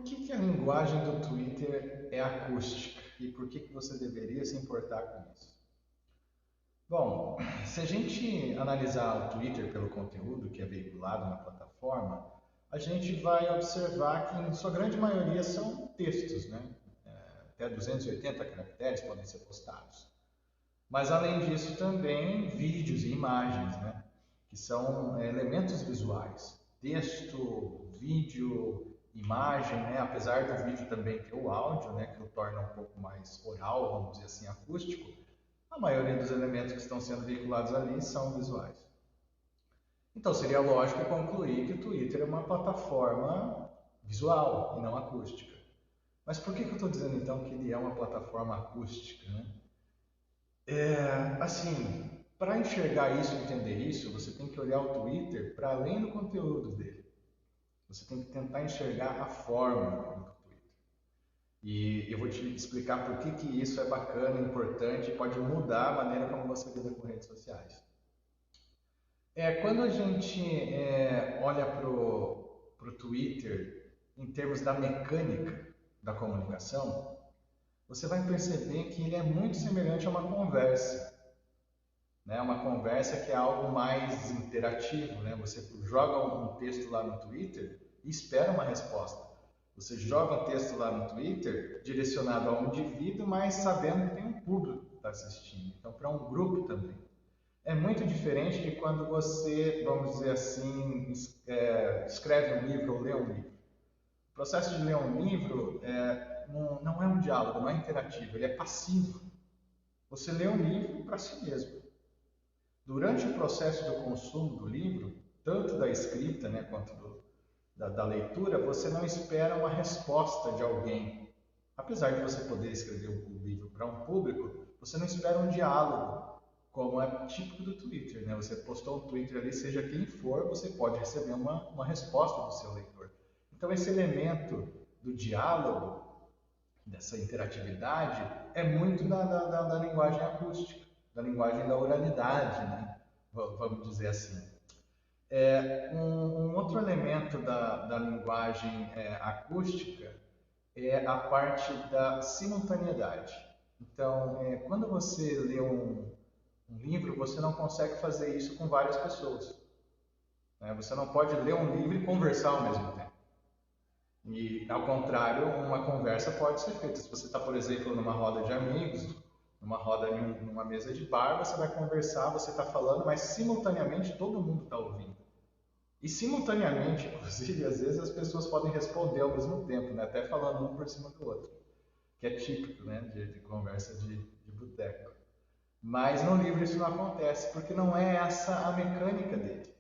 Por que que a linguagem do Twitter é acústica e por que que você deveria se importar com isso? Bom, se a gente analisar o Twitter pelo conteúdo que é veiculado na plataforma, a gente vai observar que em sua grande maioria são textos, né? Até 280 caracteres podem ser postados. Mas além disso também vídeos e imagens, né? Que são elementos visuais. Texto, vídeo, imagem, né? Apesar do vídeo também ter o áudio, né? Que o torna um pouco mais oral, vamos dizer assim, acústico, a maioria dos elementos que estão sendo veiculados ali são visuais. Então seria lógico concluir que o Twitter é uma plataforma visual e não acústica. Mas por que eu estou dizendo então que ele é uma plataforma acústica, né? Assim, para enxergar isso e entender isso, você tem que olhar o Twitter para além do conteúdo dele. Você tem que tentar enxergar a forma do Twitter. E eu vou te explicar por que que isso é bacana, importante e pode mudar a maneira como você lida com redes sociais. Quando a gente olha para o Twitter em termos da mecânica da comunicação, você vai perceber que ele é muito semelhante a uma conversa, né? Uma conversa que é algo mais interativo, né? Você joga um texto lá no Twitter e espera uma resposta. Você joga um texto lá no Twitter direcionado a um indivíduo, mas sabendo que tem um público que está assistindo. Então, para um grupo também. É muito diferente de quando você, vamos dizer assim, escreve um livro ou lê um livro. O processo de ler um livro não é um diálogo, não é interativo, ele é passivo. Você lê um livro para si mesmo. Durante o processo do consumo do livro, tanto da escrita, né, quanto da leitura, você não espera uma resposta de alguém. Apesar de você poder escrever o livro para um público, você não espera um diálogo, como é típico do Twitter, né? Você postou um Twitter ali, seja quem for, você pode receber uma resposta do seu leitor. Então esse elemento do diálogo, dessa interatividade, é muito da linguagem acústica, da linguagem da oralidade, né? Vamos dizer assim. Um outro elemento da linguagem acústica é a parte da simultaneidade. Então, quando você lê um livro, você não consegue fazer isso com várias pessoas, né? Você não pode ler um livro e conversar ao mesmo tempo. E, ao contrário, uma conversa pode ser feita. Se você está, por exemplo, numa roda de amigos, numa roda, numa mesa de bar, você vai conversar, você está falando, mas simultaneamente todo mundo está ouvindo. E simultaneamente, inclusive, às vezes as pessoas podem responder ao mesmo tempo, né? Até falando um por cima do outro, que é típico, né? de conversa de boteco. Mas no livro isso não acontece, porque não é essa a mecânica dele.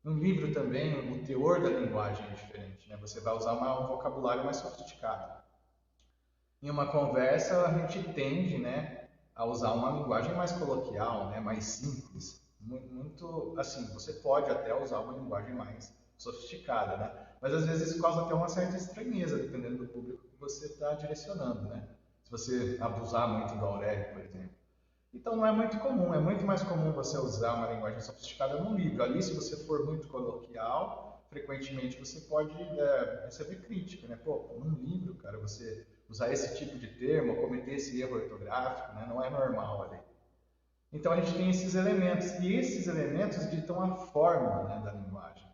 No livro também, o teor da linguagem é diferente, né? Você vai usar um vocabulário mais sofisticado. Em uma conversa, a gente tende, né, a usar uma linguagem mais coloquial, né, mais simples. Muito, assim, você pode até usar uma linguagem mais sofisticada, né? Mas às vezes isso causa até uma certa estranheza, dependendo do público que você está direcionando, né? Se você abusar muito do Aurélio, por exemplo. Então não é muito comum, é muito mais comum você usar uma linguagem sofisticada num livro. Ali, se você for muito coloquial, frequentemente você pode receber crítica, né? Pô, num livro, cara, você usar esse tipo de termo, cometer esse erro ortográfico, né? Não é normal ali. Então a gente tem esses elementos, e esses elementos ditam a forma, né, da linguagem.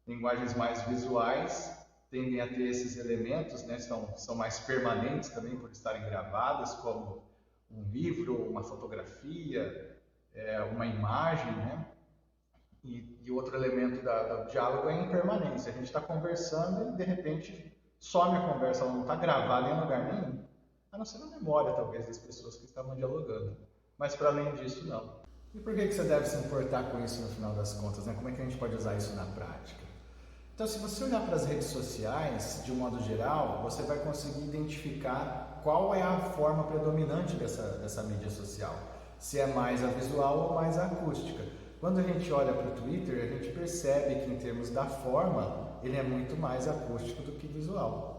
Linguagens mais visuais tendem a ter esses elementos, né? São mais permanentes também por estarem gravadas, como um livro, uma fotografia, uma imagem, né? E outro elemento do diálogo é a impermanência. A gente está conversando e de repente some a conversa, ela não está gravada em lugar nenhum, a não ser na memória talvez das pessoas que estavam dialogando. Mas para além disso, não. E por que você deve se importar com isso no final das contas, né? Como é que a gente pode usar isso na prática? Então, se você olhar para as redes sociais, de um modo geral, você vai conseguir identificar qual é a forma predominante dessa mídia social. Se é mais a visual ou mais a acústica. Quando a gente olha para o Twitter, a gente percebe que, em termos da forma, ele é muito mais acústico do que visual.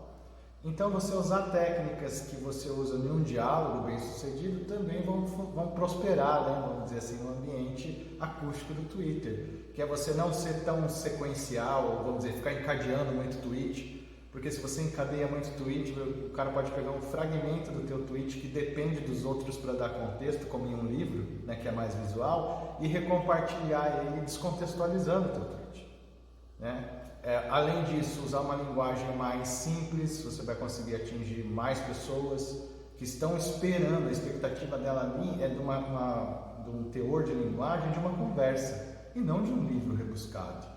Então, você usar técnicas que você usa em um diálogo bem sucedido também vão prosperar, né? Vamos dizer assim, no ambiente acústico do Twitter, que é você não ser tão sequencial, ou vamos dizer, ficar encadeando muito tweet, Porque se você encadeia muito tweet, o cara pode pegar um fragmento do teu tweet que depende dos outros para dar contexto, como em um livro, né, que é mais visual, e recompartilhar ele descontextualizando o teu tweet, né? Além disso, usar uma linguagem mais simples, você vai conseguir atingir mais pessoas que estão esperando, a expectativa dela ali é de um teor de linguagem de uma conversa e não de um livro rebuscado,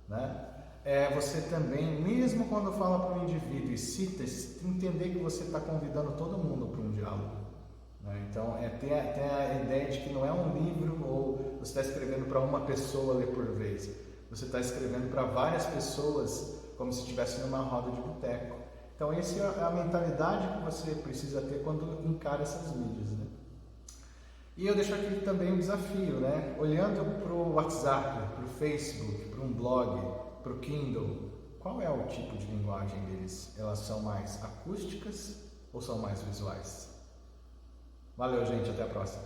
né? Você também, mesmo quando fala para um indivíduo e cita, entender que você está convidando todo mundo para um diálogo, né? Então, ter a ideia de que não é um livro ou você está escrevendo para uma pessoa ler por vez, você está escrevendo para várias pessoas como se estivesse numa roda de boteco. Então, essa é a mentalidade que você precisa ter quando encara essas mídias, né? E eu deixo aqui também um desafio, né? Olhando para o WhatsApp, para o Facebook, para um blog, para o Kindle, qual é o tipo de linguagem deles? Elas são mais acústicas ou são mais visuais? Valeu, gente, até a próxima.